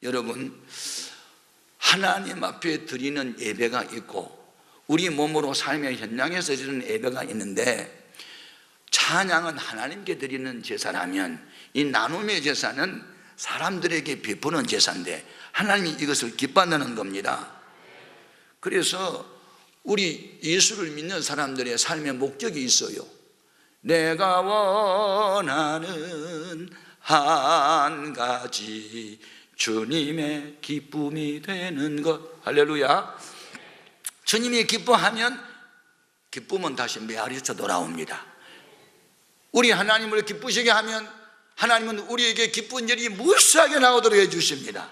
여러분, 하나님 앞에 드리는 예배가 있고 우리 몸으로 삶의 현장에서 드리는 예배가 있는데, 찬양은 하나님께 드리는 제사라면 이 나눔의 제사는 사람들에게 베푸는 제사인데 하나님이 이것을 기뻐한다는 겁니다. 그래서 우리 예수를 믿는 사람들의 삶의 목적이 있어요. 내가 원하는 한 가지 주님의 기쁨이 되는 것. 할렐루야. 주님이 기뻐하면 기쁨은 다시 메아리쳐 돌아옵니다. 우리 하나님을 기쁘시게 하면 하나님은 우리에게 기쁜 일이 무수하게 나오도록 해주십니다.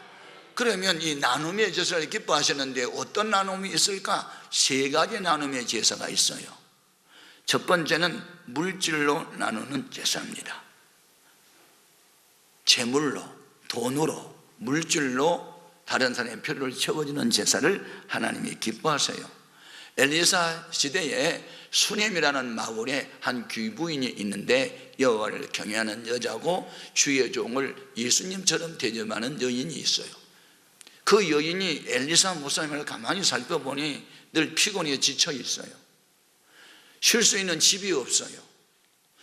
그러면 이 나눔의 제사를 기뻐하셨는데 어떤 나눔이 있을까? 세 가지 나눔의 제사가 있어요. 첫 번째는 물질로 나누는 제사입니다. 재물로, 돈으로, 물질로 다른 사람의 필요를 채워주는 제사를 하나님이 기뻐하세요. 엘리사 시대에 수넴이라는 마을에 한 귀부인이 있는데 여호와를 경외하는 여자고 주의 종을 예수님처럼 대접하는 여인이 있어요. 그 여인이 엘리사 목사님을 가만히 살펴보니 늘 피곤해 지쳐 있어요. 쉴 수 있는 집이 없어요.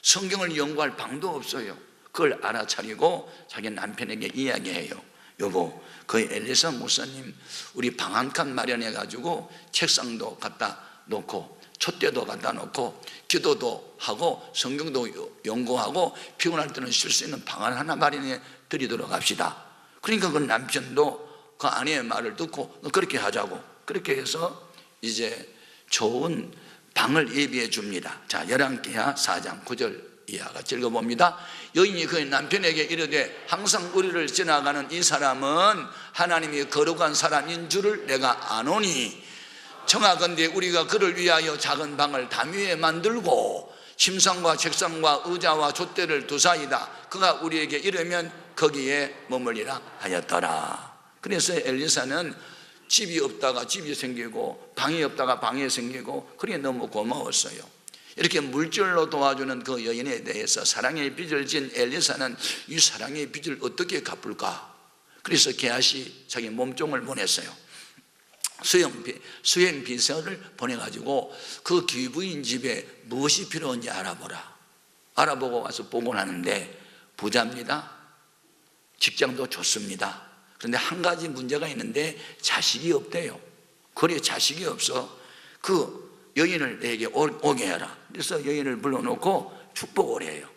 성경을 연구할 방도 없어요. 그걸 알아차리고 자기 남편에게 이야기해요. 여보, 그 엘리사 목사님 우리 방 한 칸 마련해 가지고 책상도 갖다 놓고 촛대도 갖다 놓고 기도도 하고 성경도 연구하고 피곤할 때는 쉴 수 있는 방을 하나 마련해 드리도록 합시다. 그러니까 그 남편도 그 아내의 말을 듣고 그렇게 하자고, 그렇게 해서 이제 좋은 방을 예비해 줍니다. 자, 열왕기하 4장 9절 이하 같이 읽어봅니다. 여인이 그의 남편에게 이르되 항상 우리를 지나가는 이 사람은 하나님이 거룩한 사람인 줄을 내가 아노니 청하건대 우리가 그를 위하여 작은 방을 담 위에 만들고 침상과 책상과 의자와 촛대를 두사이다. 그가 우리에게 이르면 거기에 머물리라 하였더라. 그래서 엘리사는 집이 없다가 집이 생기고 방이 없다가 방이 생기고 그게 너무 고마웠어요. 이렇게 물질로 도와주는 그 여인에 대해서 사랑의 빚을 진 엘리사는 이 사랑의 빚을 어떻게 갚을까? 그래서 게하시 자기 몸종을 보냈어요. 수행 비서를 보내가지고 그 귀부인 집에 무엇이 필요한지 알아보라. 알아보고 와서 보고하는데 부자입니다. 직장도 좋습니다. 그런데 한 가지 문제가 있는데 자식이 없대요. 그래, 자식이 없어. 그 여인을 내게 오게 해라. 그래서 여인을 불러놓고 축복을 해요.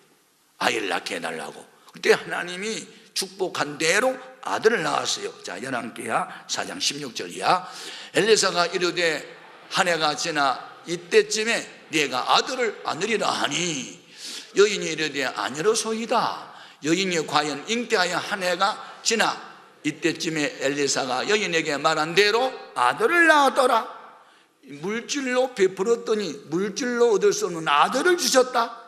아이를 낳게 해달라고. 그때 하나님이 축복한 대로 아들을 낳았어요. 자, 열왕기하 4장 16절 이하. 엘리사가 이르되 한 해가 지나 이때쯤에 네가 아들을 안으리라 하니 여인이 이르되 아니로소이다. 여인이 과연 잉태하여 한 해가 지나 이때쯤에 엘리사가 여인에게 말한 대로 아들을 낳았더라. 물질로 베풀었더니 물질로 얻을 수 없는 아들을 주셨다.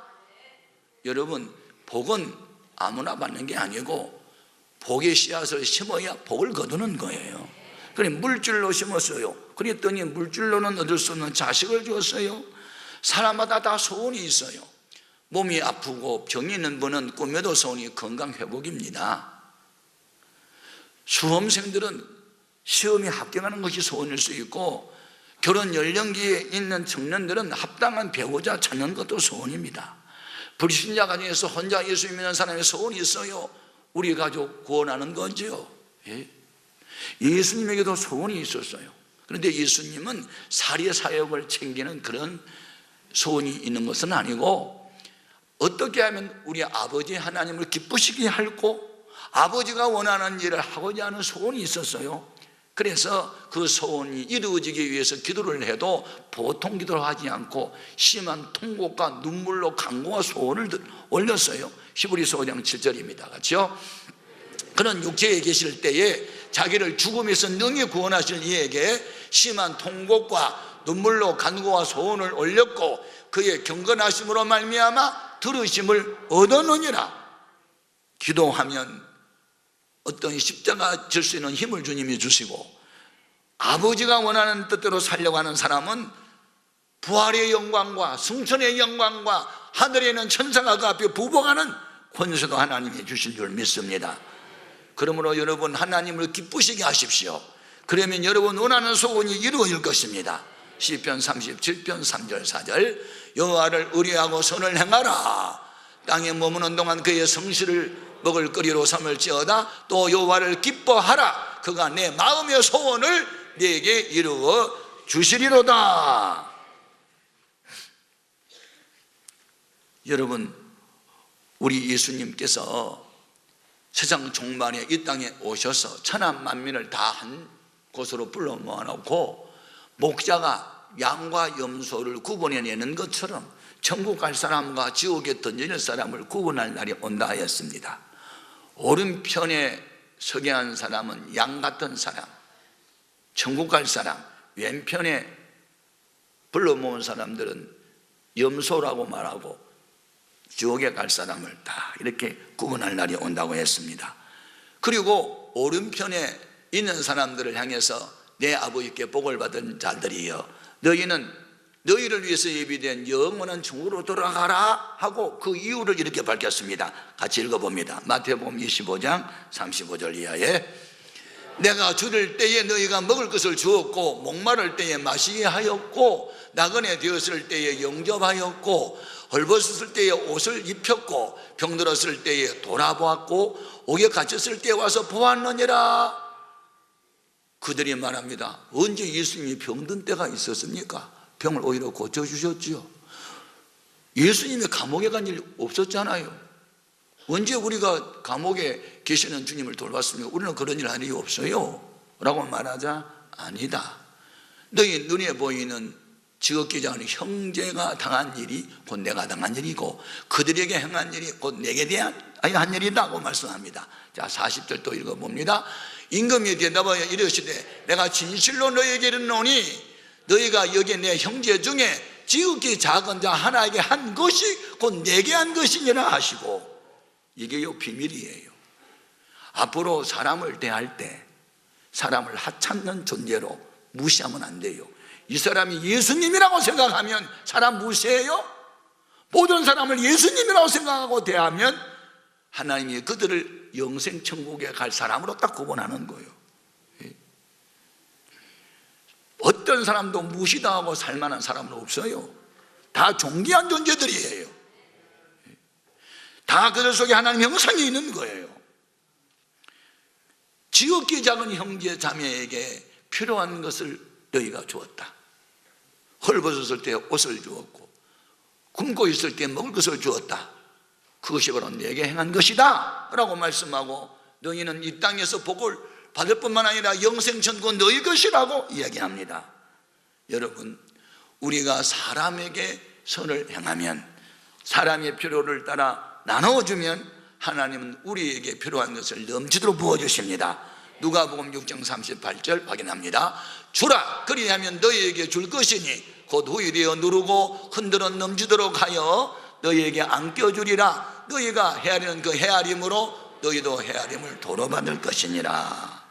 여러분, 복은 아무나 받는 게 아니고 복의 씨앗을 심어야 복을 거두는 거예요. 그래, 물질로 심었어요. 그랬더니 물질로는 얻을 수 없는 자식을 주었어요. 사람마다 다 소원이 있어요. 몸이 아프고 병이 있는 분은 꿈에도 소원이 건강 회복입니다. 수험생들은 시험에 합격하는 것이 소원일 수 있고 결혼 연령기에 있는 청년들은 합당한 배우자 찾는 것도 소원입니다. 불신자 가정에서 혼자 예수 믿는 사람의 소원이 있어요. 우리 가족 구원하는 거죠. 예수님에게도 소원이 있었어요. 그런데 예수님은 사리 사역을 챙기는 그런 소원이 있는 것은 아니고 어떻게 하면 우리 아버지 하나님을 기쁘시게 할고 아버지가 원하는 일을 하고자 하는 소원이 있었어요. 그래서 그 소원이 이루어지기 위해서 기도를 해도 보통 기도를 하지 않고 심한 통곡과 눈물로 간구와 소원을 올렸어요. 히브리서 5장 7절입니다. 그렇죠? 그런 육체에 계실 때에 자기를 죽음에서 능히 구원하실 이에게 심한 통곡과 눈물로 간구와 소원을 올렸고 그의 경건하심으로 말미암아 들으심을 얻었느니라. 기도하면 어떤 십자가 질 수 있는 힘을 주님이 주시고 아버지가 원하는 뜻대로 살려고 하는 사람은 부활의 영광과 승천의 영광과 하늘에 있는 천사가 그 앞에 부복하는 권세도 하나님이 주실 줄 믿습니다. 그러므로 여러분 하나님을 기쁘시게 하십시오. 그러면 여러분 원하는 소원이 이루어질 것입니다. 시편 37편 3절 4절 여호와를 의뢰하고 선을 행하라. 땅에 머무는 동안 그의 성실을 먹을 거리로 삼을지어다. 또 여호와를 기뻐하라. 그가 내 마음의 소원을 내게 이루어 주시리로다. 여러분, 우리 예수님께서 세상 종말에 이 땅에 오셔서 천하 만민을 다 한 곳으로 불러 모아놓고 목자가 양과 염소를 구분해내는 것처럼 천국 갈 사람과 지옥에 던질 사람을 구분할 날이 온다 하였습니다. 오른편에 서게 한 사람은 양 같은 사람, 천국 갈 사람, 왼편에 불러 모은 사람들은 염소라고 말하고 지옥에 갈 사람을 다 이렇게 구분할 날이 온다고 했습니다. 그리고 오른편에 있는 사람들을 향해서 내 아버지께 복을 받은 자들이여 너희는 너희를 위해서 예비된 영원한 천국으로 돌아가라 하고 그 이유를 이렇게 밝혔습니다. 같이 읽어봅니다. 마태복음 25장 35절 이하에 내가 줄일 때에 너희가 먹을 것을 주었고 목마를 때에 마시게 하였고 나그네 되었을 때에 영접하였고 헐벗었을 때에 옷을 입혔고 병들었을 때에 돌아보았고 옥에 갇혔을 때에 와서 보았느니라. 그들이 말합니다. 언제 예수님이 병든 때가 있었습니까? 병을 오히려 고쳐주셨지요. 예수님이 감옥에 간 일이 없었잖아요. 언제 우리가 감옥에 계시는 주님을 돌봤습니까? 우리는 그런 일 할 일이 없어요 라고 말하자 아니다. 너희 눈에 보이는 지극히 작은 형제가 당한 일이 곧 내가 당한 일이고 그들에게 행한 일이 곧 내게 대한 한 일이라고 말씀합니다. 자 40절 또 읽어봅니다. 임금이 대답하여 이르시되 내가 진실로 너희에게 이르노니 너희가 여기 내 형제 중에 지극히 작은 자 하나에게 한 것이 곧 내게 한 것이니라 하시고, 이게요 비밀이에요. 앞으로 사람을 대할 때 사람을 하찮는 존재로 무시하면 안 돼요. 이 사람이 예수님이라고 생각하면 사람 무시해요? 모든 사람을 예수님이라고 생각하고 대하면 하나님이 그들을 영생 천국에 갈 사람으로 딱 구분하는 거예요. 어떤 사람도 무시당하고 살만한 사람은 없어요. 다 존귀한 존재들이에요. 다 그들 속에 하나님 형상이 있는 거예요. 지극히 작은 형제 자매에게 필요한 것을 너희가 주었다. 헐벗었을 때 옷을 주었고 굶고 있을 때 먹을 것을 주었다. 그것이 바로 내게 행한 것이다 라고 말씀하고, 너희는 이 땅에서 복을 받을 뿐만 아니라 영생천국은 너희 것이라고 이야기합니다. 여러분, 우리가 사람에게 선을 행하면, 사람의 필요를 따라 나눠주면 하나님은 우리에게 필요한 것을 넘치도록 부어주십니다. 누가복음 6장 38절 확인합니다. 주라, 그리하면 너희에게 줄 것이니 곧 후일되어 누르고 흔들어 넘치도록 하여 너희에게 안겨주리라. 너희가 헤아리는 그 헤아림으로 너희도 헤아림을 도로받을 것이니라.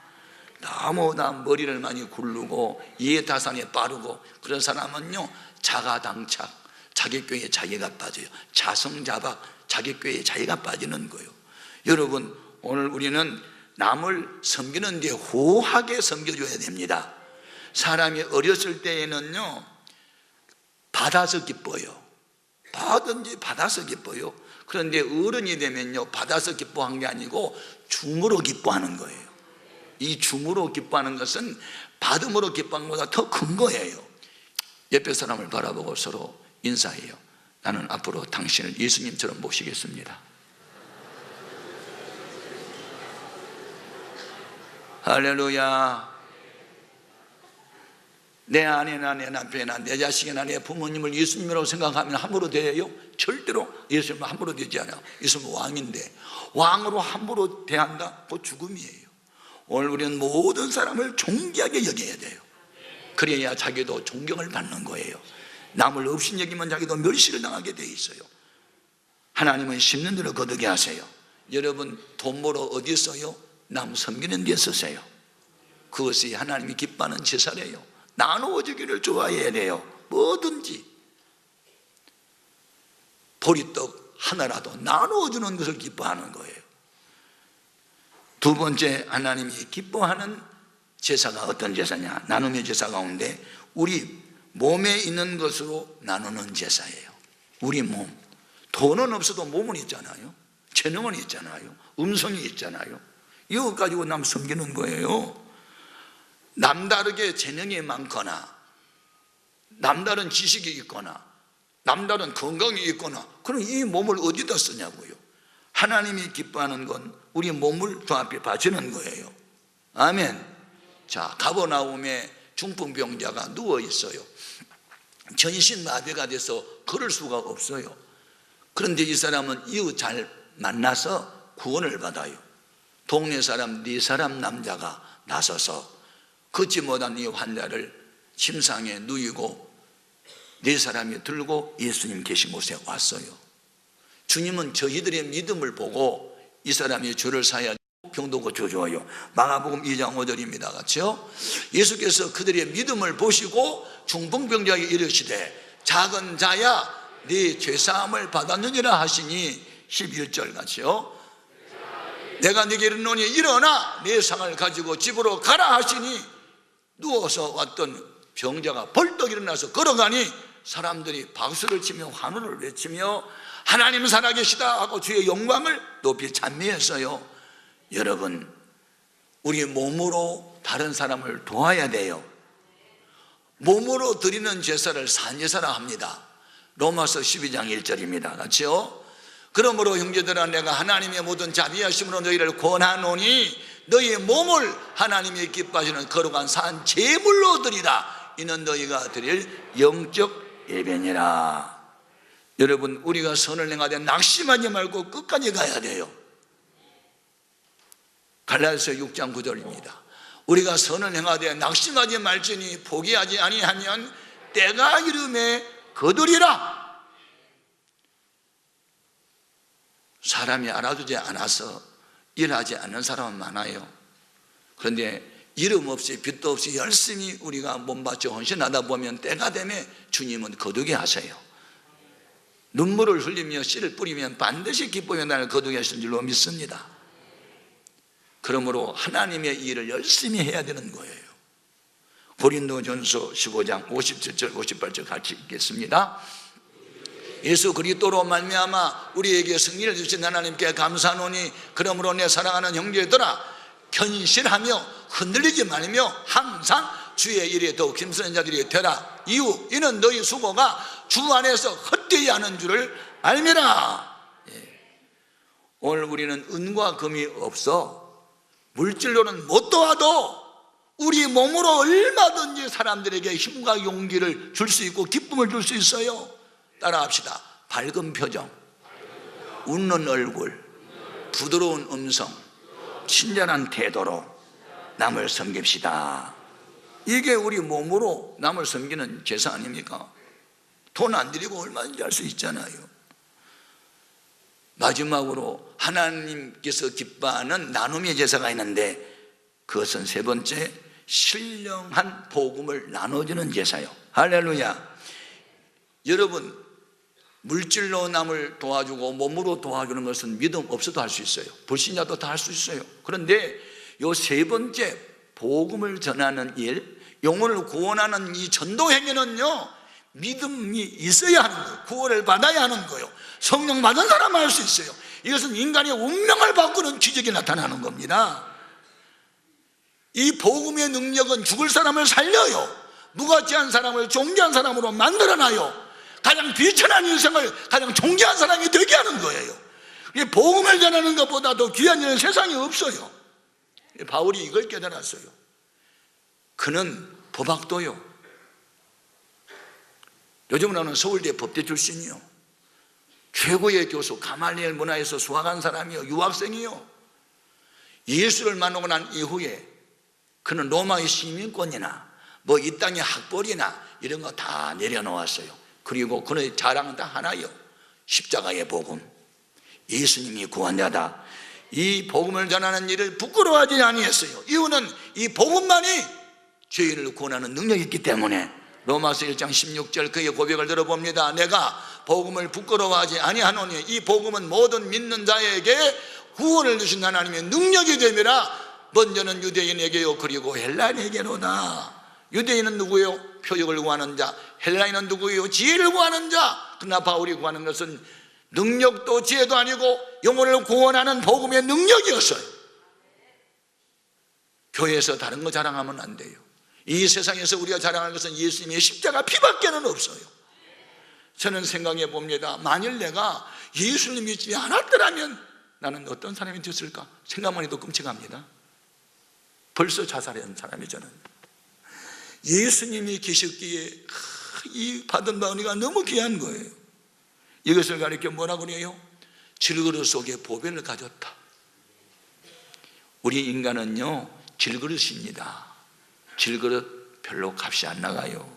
너무나 머리를 많이 굴르고 이해타산에 빠르고 그런 사람은요, 자가당착, 자기 꾀에 자기가 빠져요. 자성자박, 자기 꾀에 자기가 빠지는 거예요. 여러분, 오늘 우리는 남을 섬기는 데 후하게 섬겨줘야 됩니다. 사람이 어렸을 때에는요, 받아서 기뻐요. 뭐든지 받아서 기뻐요. 그런데 어른이 되면요, 받아서 기뻐한 게 아니고 줌으로 기뻐하는 거예요. 이 줌으로 기뻐하는 것은 받음으로 기뻐하는 것보다 더 큰 거예요. 옆에 사람을 바라보고 서로 인사해요. 나는 앞으로 당신을 예수님처럼 모시겠습니다. 할렐루야. 내 아내나 내 남편이나 내 자식이나 내 부모님을 예수님이라고 생각하면 함부로 대해요? 절대로 예수님은 함부로 되지 않아요. 예수님은 왕인데 왕으로 함부로 대한다? 그거 죽음이에요. 오늘 우리는 모든 사람을 존귀하게 여겨야 돼요. 그래야 자기도 존경을 받는 거예요. 남을 없인 여기면 자기도 멸시를 당하게 돼 있어요. 하나님은 심는 대로 거두게 하세요. 여러분, 돈 벌어 어디 써요? 남 섬기는 데 쓰세요. 그것이 하나님이 기뻐하는 제사래요. 나누어주기를 좋아해야 돼요. 뭐든지 보리떡 하나라도 나누어주는 것을 기뻐하는 거예요. 두 번째 하나님이 기뻐하는 제사가 어떤 제사냐? 나눔의 제사 가운데 우리 몸에 있는 것으로 나누는 제사예요. 우리 몸. 돈은 없어도 몸은 있잖아요. 재능은 있잖아요. 음성이 있잖아요. 이거 가지고 남 섬기는 거예요. 남다르게 재능이 많거나 남다른 지식이 있거나 남다른 건강이 있거나 그럼 이 몸을 어디다 쓰냐고요. 하나님이 기뻐하는 건 우리 몸을 주 앞에 바치는 거예요. 아멘. 자, 가버나움에 중풍병자가 누워 있어요. 전신마비가 돼서 걸을 수가 없어요. 그런데 이 사람은 이웃 잘 만나서 구원을 받아요. 동네 사람 4사람 남자가 나서서 걷지 못한 이 환자를 침상에 누이고 4사람이 들고 예수님 계신 곳에 왔어요. 주님은 저희들의 믿음을 보고 이 사람이 죄를 사야 병도 고쳐줘요. 마가복음 2장 5절입니다. 같이요. 예수께서 그들의 믿음을 보시고 중풍병자에게 이르시되 작은 자야 네 죄사함을 받았느니라 하시니 11절 같이요. 내가 네게 이르노니 일어나 네 상을 가지고 집으로 가라 하시니 누워서 왔던 병자가 벌떡 일어나서 걸어가니 사람들이 박수를 치며 환호를 외치며 하나님 살아계시다 하고 주의 영광을 높이 찬미했어요. 여러분, 우리 몸으로 다른 사람을 도와야 돼요. 몸으로 드리는 제사를 산제사라 합니다. 로마서 12장 1절입니다. 같이요. 그러므로 형제들아 내가 하나님의 모든 자비하심으로 너희를 권하노니 너희 몸을 하나님이 기뻐하시는 거룩한 산 제물로 드리라. 이는 너희가 드릴 영적 예배니라. 여러분, 우리가 선을 행하되 낙심하지 말고 끝까지 가야 돼요. 갈라디아서 6장 9절입니다. 우리가 선을 행하되 낙심하지 말지니 포기하지 아니하면 때가 이름에 거두리라. 사람이 알아주지 않아서 일하지 않는 사람은 많아요. 그런데 이름 없이 빚도 없이 열심히 우리가 몸바쳐 헌신하다 보면 때가 되면 주님은 거두게 하세요. 눈물을 흘리며 씨를 뿌리면 반드시 기쁨의 날을 거두게 하시는 줄로 믿습니다. 그러므로 하나님의 일을 열심히 해야 되는 거예요. 고린도전서 15장 57절 58절 같이 읽겠습니다. 예수 그리스도로 말미암아 우리에게 승리를 주신 하나님께 감사하노니 그러므로 내 사랑하는 형제들아 견실하며 흔들리지 말며 항상 주의 일에 더욱 힘쓰는 자들이 되라. 이유 이는 너희 수고가 주 안에서 헛되지 않은 줄을 알미라. 오늘 우리는 은과 금이 없어 물질로는 못 도와도 우리 몸으로 얼마든지 사람들에게 힘과 용기를 줄 수 있고 기쁨을 줄 수 있어요. 따라합시다. 밝은 표정, 웃는 얼굴, 부드러운 음성, 친절한 태도로 남을 섬깁시다. 이게 우리 몸으로 남을 섬기는 제사 아닙니까? 돈 안 들이고 얼마든지 할 수 있잖아요. 마지막으로 하나님께서 기뻐하는 나눔의 제사가 있는데 그것은 세 번째, 신령한 복음을 나눠주는 제사요. 할렐루야. 여러분, 물질로 남을 도와주고 몸으로 도와주는 것은 믿음 없어도 할 수 있어요. 불신자도 다 할 수 있어요. 그런데 요 세 번째, 복음을 전하는 일, 영혼을 구원하는 이 전도 행위는요, 믿음이 있어야 하는 거예요. 구원을 받아야 하는 거예요. 성령 받은 사람만 할 수 있어요. 이것은 인간의 운명을 바꾸는 기적이 나타나는 겁니다. 이 복음의 능력은 죽을 사람을 살려요. 무가치한 사람을 존귀한 사람으로 만들어놔요. 가장 비천한 인생을 가장 존귀한 사람이 되게 하는 거예요. 복음을 전하는 것보다 더 귀한 일은 세상에 없어요. 바울이 이걸 깨달았어요. 그는 법학도요, 요즘은 나는 서울대 법대 출신이요, 최고의 교수 가말리엘 문화에서 수학한 사람이요, 유학생이요. 예수를 만나고 난 이후에 그는 로마의 시민권이나 뭐 이 땅의 학벌이나 이런 거 다 내려놓았어요. 그리고 그의 자랑은 다 하나요, 십자가의 복음. 예수님이 구원자다. 이 복음을 전하는 일을 부끄러워하지 아니했어요. 이유는 이 복음만이 죄인을 구원하는 능력이 있기 때문에. 로마서 1장 16절 그의 고백을 들어봅니다. 내가 복음을 부끄러워하지 아니하노니 이 복음은 모든 믿는 자에게 구원을 주신 하나님의 능력이 되매라. 먼저는 유대인에게요 그리고 헬라인에게로다. 유대인은 누구예요? 표적을 구하는 자. 헬라인은 누구예요? 지혜를 구하는 자. 그러나 바울이 구하는 것은 능력도 지혜도 아니고 영혼을 구원하는 복음의 능력이었어요. 교회에서 다른 거 자랑하면 안 돼요. 이 세상에서 우리가 자랑하는 것은 예수님의 십자가 피밖에는 없어요. 저는 생각해 봅니다. 만일 내가 예수님 믿지 않았더라면 나는 어떤 사람이 됐을까 생각만 해도 끔찍합니다. 벌써 자살한 사람이 저는. 예수님이 계셨기에 이 받은 은혜가 너무 귀한 거예요. 이것을 가리켜 뭐라고 그래요? 질그릇 속에 보배를 가졌다. 우리 인간은요 질그릇입니다. 질그릇 별로 값이 안 나가요.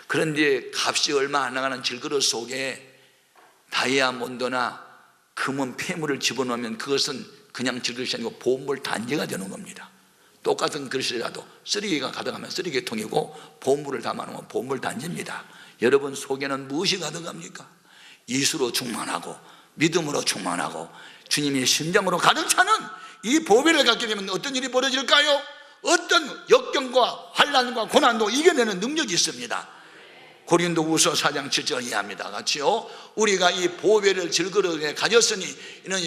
그런데 값이 얼마 안 나가는 질그릇 속에 다이아몬드나 금은 폐물을 집어넣으면 그것은 그냥 질그릇이 아니고 보물 단지가 되는 겁니다. 똑같은 그릇이라도 쓰레기가 가득하면 쓰레기통이고 보물을 담아놓으면 보물 단지입니다. 여러분 속에는 무엇이 가득합니까? 예수로 충만하고 믿음으로 충만하고 주님의 심장으로 가득 차는 이 보배를 갖게 되면 어떤 일이 벌어질까요? 어떤 역경과 환난과 고난도 이겨내는 능력이 있습니다. 고린도후서 4장 7절 이해합니다. 같이요. 우리가 이 보배를 질그릇에 가졌으니 이는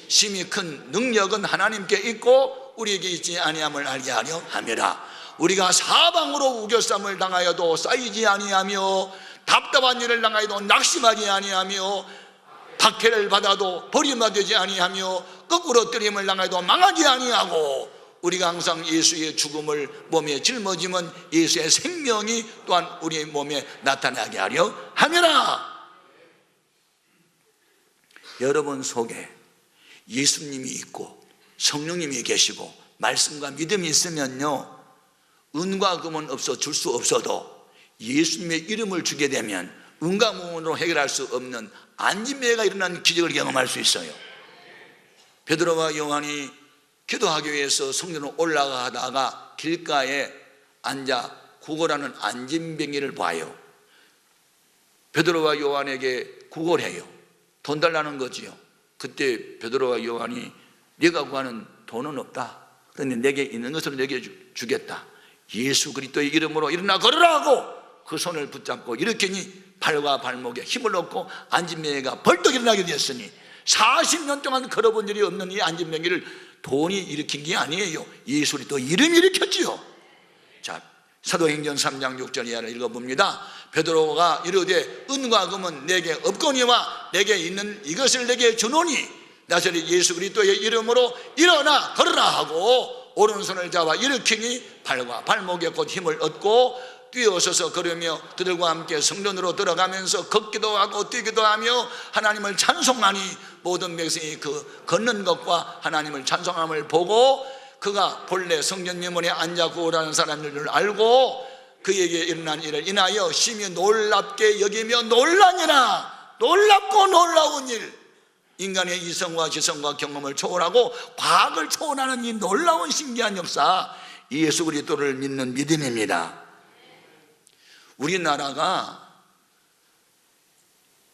심히 큰 능력은 하나님께 있고 우리에게 있지 아니함을 알게 하려 함이라. 우리가 사방으로 우겨쌈을 당하여도 쌓이지 아니하며 답답한 일을 당하여도 낙심하지 아니하며 박해를 받아도 버림받지 아니하며 거꾸로 뜨림을 당하여도 망하지 아니하고 우리가 항상 예수의 죽음을 몸에 짊어지면 예수의 생명이 또한 우리 몸에 나타나게 하려 함이라. 여러분 속에 예수님이 있고 성령님이 계시고 말씀과 믿음이 있으면요 은과 금은 없어 줄 수 없어도 예수님의 이름을 주게 되면 은과 금으로 해결할 수 없는 안진매가 일어나는 기적을 경험할 수 있어요. 베드로와 요한이 기도하기 위해서 성전으로 올라가다가 길가에 앉아 구걸하는 안진뱅이를 봐요. 베드로와 요한에게 구걸해요. 돈 달라는 거지요. 그때 베드로와 요한이 네가 구하는 돈은 없다. 그런데 내게 있는 것을 내게 주겠다. 예수 그리스도의 이름으로 일어나 걸으라 하고 그 손을 붙잡고 일으키니 발과 발목에 힘을 얻고 안진뱅이가 벌떡 일어나게 되었으니 40년 동안 걸어본 일이 없는 이 안진뱅이를 돈이 일으킨 게 아니에요. 예수 그리스도 이름이 일으켰지요. 자, 사도행전 3장 6절 이하를 읽어봅니다. 베드로가 이르되 은과 금은 내게 없거니와 내게 있는 이것을 내게 주노니 나사렛 예수 그리스도의 이름으로 일어나 걸으라 하고 오른손을 잡아 일으키니 발과 발목에 곧 힘을 얻고 뛰어서서 걸으며 그들과 함께 성전으로 들어가면서 걷기도 하고 뛰기도 하며 하나님을 찬송하니 모든 백성이 그 걷는 것과 하나님을 찬송함을 보고 그가 본래 성전 유문에 앉아 구걸하는 사람인 줄 알고 그에게 일어난 일을 인하여 심히 놀랍게 여기며 놀라니라. 놀랍고 놀라운 일, 인간의 이성과 지성과 경험을 초월하고 과학을 초월하는 이 놀라운 신기한 역사, 예수 그리스도를 믿는 믿음입니다. 우리나라가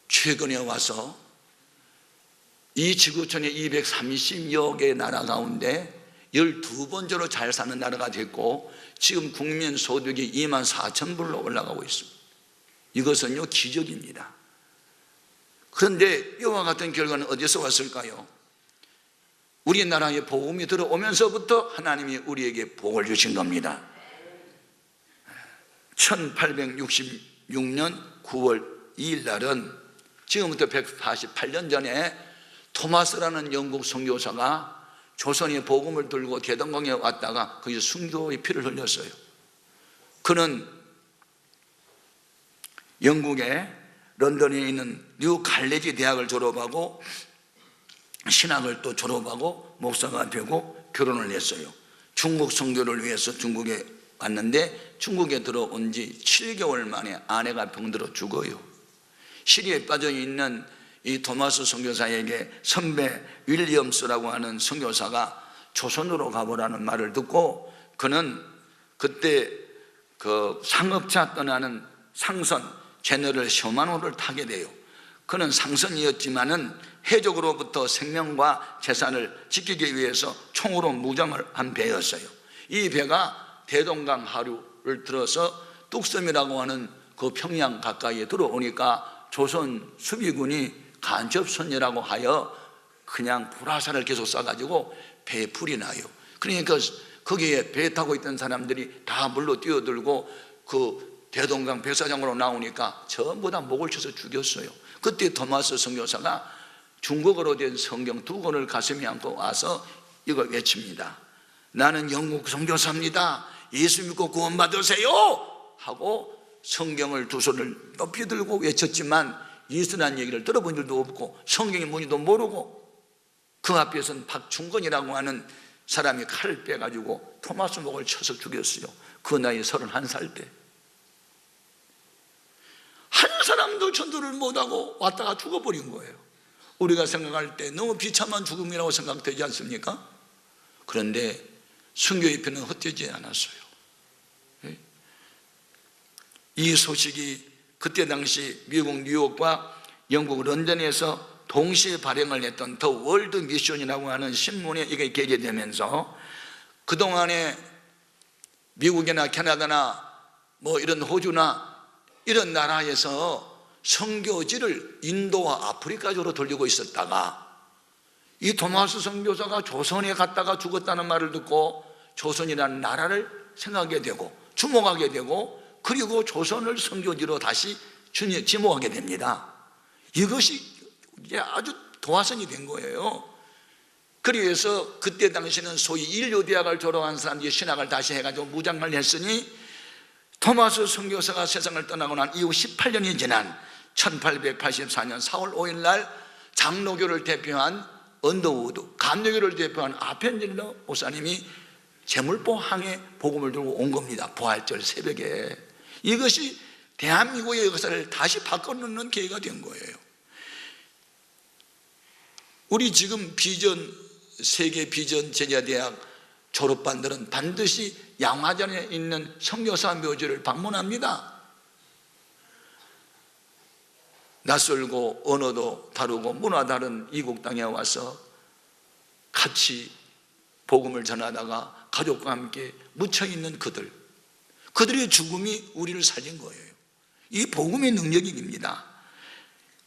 최근에 와서 이 지구촌의 230여 개 나라 가운데 12번째로 잘 사는 나라가 됐고 지금 국민 소득이 24,000불로 올라가고 있습니다. 이것은요 기적입니다. 그런데 이와 같은 결과는 어디서 왔을까요? 우리나라에 복음이 들어오면서부터 하나님이 우리에게 복을 주신 겁니다. 1866년 9월 2일 날은 지금부터 148년 전에 토마스라는 영국 선교사가 조선의 복음을 들고 대동강에 왔다가 거기서 순교의 피를 흘렸어요. 그는 영국의 런던에 있는 뉴 칼레지 대학을 졸업하고 신학을 또 졸업하고 목사가 되고 결혼을 했어요. 중국 선교를 위해서 중국에 왔는데 중국에 들어온 지 7개월 만에 아내가 병들어 죽어요. 시리에 빠져 있는 이 토마스 선교사에게 선배 윌리엄스라고 하는 선교사가 조선으로 가보라는 말을 듣고 그는 그때 그 상업차 떠나는 상선 제너럴 쇼마노를 타게 돼요. 그는 상선이었지만은 해적으로부터 생명과 재산을 지키기 위해서 총으로 무장을 한 배였어요. 이 배가 대동강 하류를 들어서 뚝섬이라고 하는 그 평양 가까이에 들어오니까 조선 수비군이 간접선이라고 하여 그냥 불화살을 계속 쏴가지고 배에 불이 나요. 그러니까 거기에 배 타고 있던 사람들이 다 물로 뛰어들고 그 대동강 백사장으로 나오니까 전부 다 목을 쳐서 죽였어요. 그때 토마스 선교사가 중국어로 된 성경 2권을 가슴에 안고 와서 이걸 외칩니다. 나는 영국 선교사입니다. 예수 믿고 구원받으세요 하고 성경을 2손을 높이 들고 외쳤지만 예수라는 얘기를 들어본 적도 없고 성경의 뭔지도 모르고 그 앞에서는 박충건이라고 하는 사람이 칼을 빼가지고 토마스 목을 쳐서 죽였어요. 그 나이 31살 때. 한 사람도 전도를 못하고 왔다가 죽어버린 거예요. 우리가 생각할 때 너무 비참한 죽음이라고 생각되지 않습니까? 그런데 순교의 편은 헛되지 않았어요. 이 소식이 그때 당시 미국 뉴욕과 영국 런던에서 동시에 발행을 했던 더 월드 미션이라고 하는 신문에 이게 게재되면서 그동안에 미국이나 캐나다나 뭐 이런 호주나 이런 나라에서 선교지를 인도와 아프리카 쪽으로 돌리고 있었다가 이 토마스 선교사가 조선에 갔다가 죽었다는 말을 듣고 조선이라는 나라를 생각하게 되고 주목하게 되고 그리고 조선을 선교지로 다시 지목하게 됩니다. 이것이 이제 아주 도화선이 된 거예요. 그래서 그때 당시는 소위 인류대학을 졸업한 사람들이 신학을 다시 해가지고 무장을 했으니 토마스 선교사가 세상을 떠나고 난 이후 18년이 지난 1884년 4월 5일 날 장로교를 대표한 언더우드, 감리교를 대표한 아펜젤러 목사님이 제물포항에 복음을 들고 온 겁니다. 부활절 새벽에. 이것이 대한민국의 역사를 다시 바꿔놓는 계기가 된 거예요. 우리 지금 세계 비전 제자대학 졸업반들은 반드시 양화전에 있는 선교사 묘지를 방문합니다. 낯설고 언어도 다르고 문화 다른 이국 땅에 와서 같이 복음을 전하다가 가족과 함께 묻혀있는 그들의 죽음이 우리를 살린 거예요. 이 복음의 능력입니다.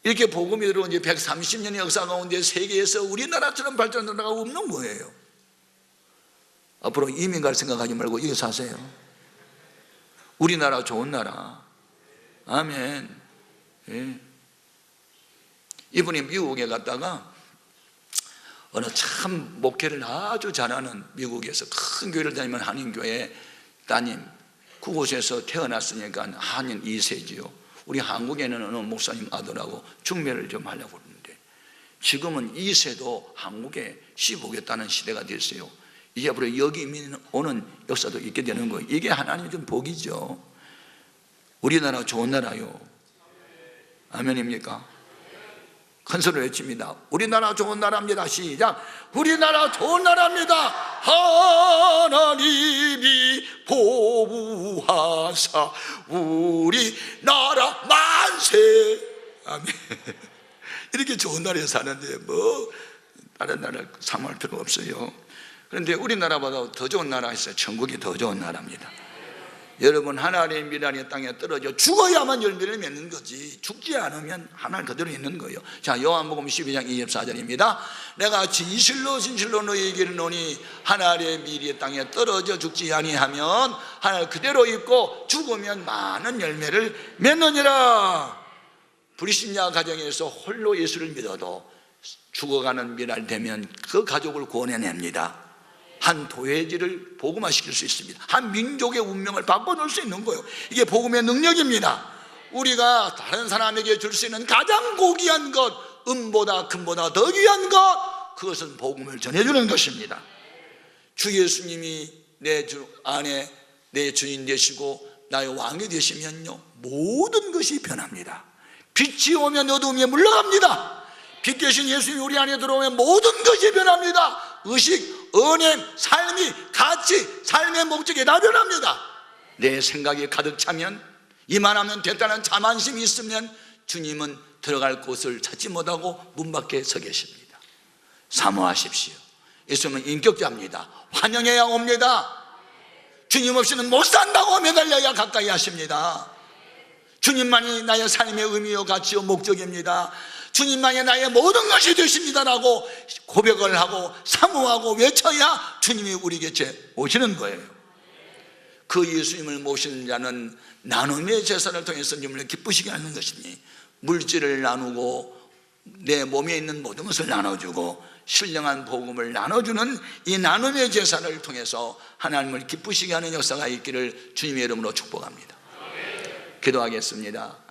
이렇게 복음이 들어온 지 130년의 역사 가운데 세계에서 우리나라처럼 발전하는 나라가 없는 거예요. 앞으로 이민 갈 생각하지 말고 여기 사세요. 우리나라 좋은 나라. 아멘. 예. 이분이 미국에 갔다가 어느 참 목회를 아주 잘하는 미국에서 큰 교회를 다니면 한인교회 따님, 그곳에서 태어났으니까 한인 2세지요. 우리 한국에는 어느 목사님 아들하고 중매를 좀 하려고 그러는데 지금은 2세도 한국에 씹어오겠다는 시대가 됐어요. 이제 앞으로 여기 이민 오는 역사도 있게 되는 거예요. 이게 하나님의 좀 복이죠. 우리나라 좋은 나라요. 아멘입니까? 큰 소리로 외칩니다. 우리나라 좋은 나라입니다. 시작. 우리나라 좋은 나라입니다. 하나님이 보호하사 우리나라 만세. 아멘. 이렇게 좋은 나라에 사는데 뭐 다른 나라 사모할 필요 없어요. 그런데 우리나라보다 더 좋은 나라가 있어요. 천국이 더 좋은 나라입니다. 여러분, 하나님의 미랄이 땅에 떨어져 죽어야만 열매를 맺는 거지 죽지 않으면 하나님 그대로 있는 거예요. 자, 요한복음 12장 24절입니다 내가 진실로 너희에게 이르노니 하나님의 미랄이 땅에 떨어져 죽지 아니하면 하나님 그대로 있고 죽으면 많은 열매를 맺느니라. 불신자 가정에서 홀로 예수를 믿어도 죽어가는 미랄 되면 그 가족을 구원해냅니다. 한 도회지를 복음화시킬 수 있습니다. 한 민족의 운명을 바꿔놓을 수 있는 거예요. 이게 복음의 능력입니다. 우리가 다른 사람에게 줄 수 있는 가장 고귀한 것, 은보다 금보다 더 귀한 것, 그것은 복음을 전해주는 것입니다. 주 예수님이 내 주 안에 내 주인 되시고 나의 왕이 되시면요 모든 것이 변합니다. 빛이 오면 어두움이 물러갑니다. 빛 대신 예수님이 우리 안에 들어오면 모든 것이 변합니다. 의식, 은행, 삶이, 가치, 삶의 목적이 다 변합니다. 내 생각이 가득 차면, 이만하면 됐다는 자만심이 있으면 주님은 들어갈 곳을 찾지 못하고 문 밖에 서 계십니다. 사모하십시오. 예수님은 인격자입니다. 환영해야 옵니다. 주님 없이는 못 산다고 매달려야 가까이 하십니다. 주님만이 나의 삶의 의미요 가치요 목적입니다. 주님만이 나의 모든 것이 되십니다라고 고백을 하고 사모하고 외쳐야 주님이 우리 곁에 오시는 거예요. 그 예수님을 모시는 자는 나눔의 제사를 통해서 주님을 기쁘시게 하는 것이니, 물질을 나누고 내 몸에 있는 모든 것을 나눠주고 신령한 복음을 나눠주는 이 나눔의 제사를 통해서 하나님을 기쁘시게 하는 역사가 있기를 주님의 이름으로 축복합니다. 기도하겠습니다.